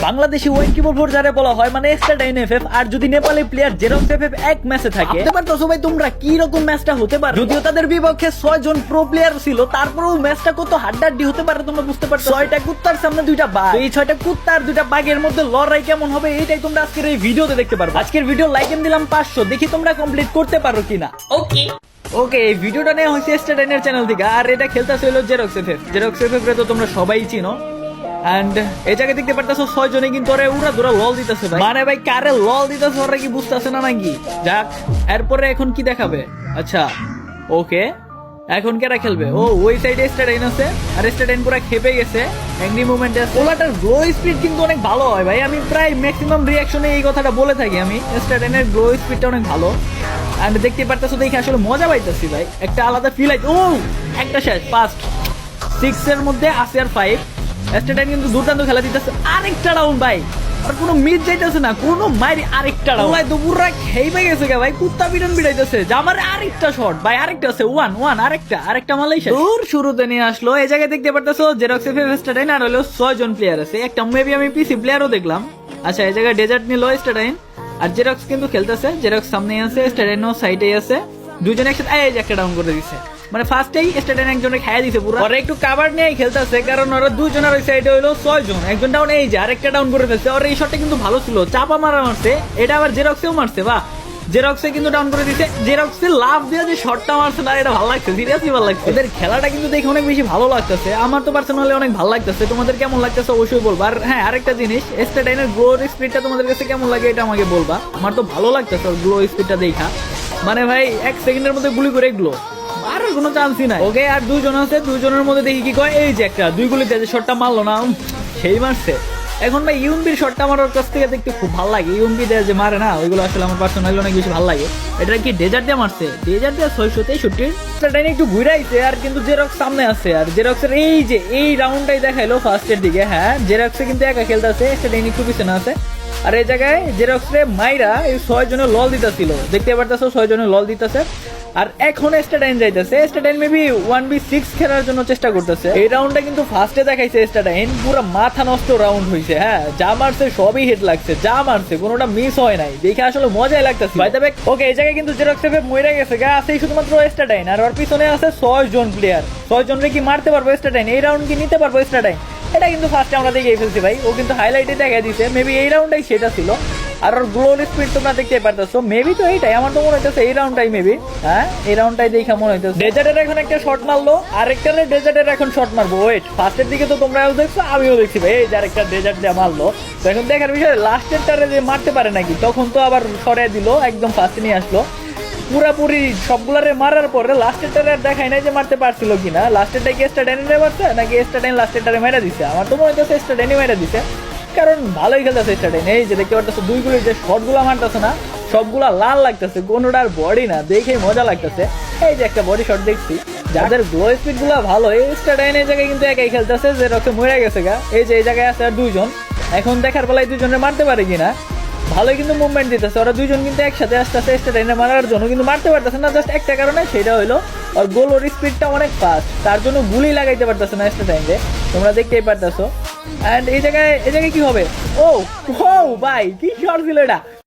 Bangladeshi one keyboard four যারা বলা হয় মানে এক্সট্রা এফএফ, আর যদি নেপালি প্লেয়ার জেরক্স এফএফ এক ম্যাচে থাকে, এবার তো সবাই তোমরা কি রকম ম্যাচটা হতে পারে। যদিও তাদের বিপক্ষে 6 জন প্রো প্লেয়ার ছিল, তারপরেও ম্যাচটা কত হাড্ডাহাড্ডি হতে পারে তোমরা বুঝতে পারছো। 6টা কুত্তার সামনে 2টা বাঘ, এই 6টা কুত্তা আর 2টা বাঘের মধ্যে লড়াই কেমন হবে এইটাই তোমরা আজকের এই ভিডিওতে দেখতে পারবে। আজকের ভিডিও লাইক দিলাম 500, দেখি তোমরা কমপ্লিট করতে পারো কিনা। ওকে, এই ভিডিওটা নেওয়া হয়েছে স্টাডাইনের চ্যানেল থেকে, আর এটা খেলতেছে হলো জেরক্স এফএফ। জেরক্স এফএফ রে তো তোমরা সবাই চিনো। এন্ড এই জায়গায় দেখতে পারতেছো 6 জনে কিন্তু ওরা উড়া ধরা লল দিতেছে ভাই। মানে ভাই কারে লল দিতেছে ওরা কি বুঝতেছে না নাকি? যাক, এরপরে এখন কি দেখাবে? আচ্ছা ওকে, এখন কেরা খেলবে? ও ওই সাইডে স্টাডাইন আছে, আর স্টাডাইন পুরো খেপে গেছে, অ্যাংরি মুভমেন্ট আছে। ওলাটার গ্লো স্পিড কিন্তু অনেক ভালো হয় ভাই, আমি প্রায় ম্যাক্সিমাম রিঅ্যাকশনে এই কথাটা বলে থাকি আমি, স্টাডাইনের গ্লো স্পিডটা অনেক ভালো। এন্ড দেখতে পারতেছো দেখে আসলে মজা পাইতেছি ভাই, একটা আলাদা ফিল আছে। ও একটা শেষ, ফার্স্ট 6 এর মধ্যে আছে আর 5। স্টাডাইন কিন্তু দুর্দান্ত খেলা দিতেছে। আরেকটা রাউন্ড ভাই, আর কোনো মিস যাইতেছে না, কোনো মাইরি। আরেকটা রাউন্ড ভাই, দুপুররা খেইবে গেছে ভাই, কুত্তা পিটন পিটাইতেছে যে আমার আরেকটা শট ভাই, আরেকটা আছে 1-1, আরেকটা মালয়েশিয়া দূর শুরুতে নিয়ে আসলো। এই জায়গায় দেখতে পারতেছো জেরক্স এফএফ স্টাডাইন আর হলো 6 জন প্লেয়ার আছে, একটা মেবি আমি পিসি প্লেয়ারও দেখলাম। আচ্ছা এই জায়গায় ডেজার্ট নিল স্টাডাইন, আর জেরক্স কিন্তু খেলতেছে। জেরক্স সামনে আছে, স্টাডাইনও সাইডে আছে, দুজন একসাথে এই যে একটা ডাউন করে দিছে। মানে ফার্স্টেই স্টাডাইন একজনে খাইয়া দিছে পুরো। ওরা একটু কাভার নিয়ে খেলতেছে, কারণ ওরা দুজনের ওই সাইডে হইলো 6 জন, একজন ডাউন, এই যে আরেকটা ডাউন করে ফেলছে। ওর এই শটটা কিন্তু ভালো ছিল, চাপা মারছে, এটা আবার জেরক্সেও মারছে। বা জেরক্সে কিন্তু ডাউন করে দিছে। জেরক্সে লাভ দিয়ে যে শটটা মারছে না, এটা ভালো লাগছে, সিরিয়াসলি ভালো লাগছে। এদের খেলাটা কিন্তু দেখে অনেক বেশি ভালো লাগতেছে, আমার তো পার্সোনালি অনেক ভালো লাগতেছে। তোমাদের কেমন লাগতেছে অবশ্যই বলবা। আর হ্যাঁ, আরেকটা জিনিস, স্টাডাইনের গ্লো স্পিডটা তোমাদের কাছে কেমন লাগে এটা আমাকে বলবা। আমার তো ভালো লাগতেছে ওর গ্লো স্পিডটা দেখা, মানে ভাই 1 সেকেন্ডের মধ্যে গুলি করে গ্লো, আর কোনো চান্সই নাই। ওকে, আর দুজন আছে, দুজনের মধ্যে দেখি কি কয়, এই যে একটা 2 গুলিতে যে শটটা মারলো না, সেই মারছে। এখন ভাই ইউএমবির শটটা আমার ওর কাছ থেকে দেখতে খুব ভালো লাগে। ইউএমবি দিয়ে যে মারে না, ওইগুলো আসলে আমার পার্সোনালি অনেক বেশি ভালো লাগে। এটা কি ডেজার্ট দিয়ে মারছে? ডেজার্ট দিয়ে 663। সেটা একটু ঘুরে আইছে, আর কিন্তু জেরক্স সামনে আছে। আর জেরক্সের এই যে এই রাউন্ডটাই দেখাইলো ফার্স্টের দিকে। হ্যাঁ, জেরক্সে কিন্তু একা খেলতেছে, সেটা একটু পিছনে আছে। আর এই জায়গায় জেরক্স রে মাইরা এই 6 জনের লল দিতেছিল, দেখতে পারতেছো 6 জনের লল দিতেছে। আর এখন স্টাডাইন যাইতেছে, স্টাডাইন মেবি 1v6 খেলার জন্য চেষ্টা করতেছে। এই রাউন্ডটা কিন্তু ফার্স্টে দেখাইছে স্টাডাইন, পুরো মাথা নষ্ট রাউন্ড হইছে। হ্যাঁ, যা মারছে সবই হিট লাগছে, যা মারছে কোনোটা মিস হয় নাই, দেখে আসলে মজাই লাগতেছে ভাই। তবে ওকে, এই জায়গায় কিন্তু জেরক্স এফএফ মরে গেছে গা, আছে শুধুমাত্র স্টাডাইন, আর ওর পিছনে আছে 6 জন প্লেয়ার। 6 জনরে কি মারতে পারবো স্টাডাইন? এই রাউন্ড কি নিতে পারবো স্টাডাইন? এটা কিন্তু ফার্স্টে আমরা দেখে ফেলছি ভাই, ও কিন্তু হাইলাইটে দেখা দিছে। মেবি এই রাউন্ডটাই সেটা ছিল। আর ওর গ্লো স্পিড তোমরা দেখতে পারতেছো, মেবি তো এইটাই, আমার তো মনে হইতেছে এই রাউন্ডটাই মেবি। হ্যাঁ, এই রাউন্ডটাই দেখে মনে হইতেছে। ডেজার্টের এখন একটা শট মারলো, আরেকটা ডেজার্টের এখন শট মারবো। ওয়েট, ফার্স্টের দিকে তো তোমরাও দেখছো, আমিও দেখছি ভাই, এই যে আরেকটা ডেজার্ট দিয়ে মারলো। তো এখন দেখার বিষয় লাস্টেরটারে যে মারতে পারে নাকি, তখন তো আবার সরে দিল, একদম ফার্স্টে নিয়ে আসলো। পুরাপুরি সবগুলারে মারার পরে লাস্টেরটারে আর দেখাই নাই যে মারতে পারছিল কিনা। লাস্টেরটা কি স্টাডাইনে মারছে নাকি স্টাডাইন লাস্টেরটারে মেরা দিছে? আমার তো মনে হইতেছে স্টাডাইনে মেরা দিছে, কারণ ভালোই খেলতেছে স্টাডাইন। এই যে দেখতে পারতেছো 2 গুলির যে শটগুলা মারতেছে না, সবগুলা লাল লাগতেছে, কোনোটার বডি না, দেখে মজা লাগতেছে। এই যে একটা বডি শট দেখছি, যাদের গ্লো স্পিড গুলা ভালো। এই স্টাডাইন এই জায়গায় কিন্তু একাই খেলতেছে, যে রক্তে মরে গেছে গা। এই যে এই জায়গায় আছে আর 2 জন, এখন দেখার বেলায় 2 জনের মারতে পারে কিনা। ভালোই কিন্তু মুভমেন্ট দিতেছে ওরা 2 জন, কিন্তু একসাথে আসতেছে স্টাডাইনে মারার জন্য, কিন্তু মারতে পারতেছে না। জাস্ট একটা কারণে, সেটা হইলো আর গোল ওর স্পিডটা অনেক ফাস্ট, তার জন্য গুলি লাগাইতে পারতেছে না স্টাডাইনে, তোমরা দেখতেই পারতেছো। এন্ড এই জায়গায় কি হবে? ও ভাই, কি শট ছিল এটা!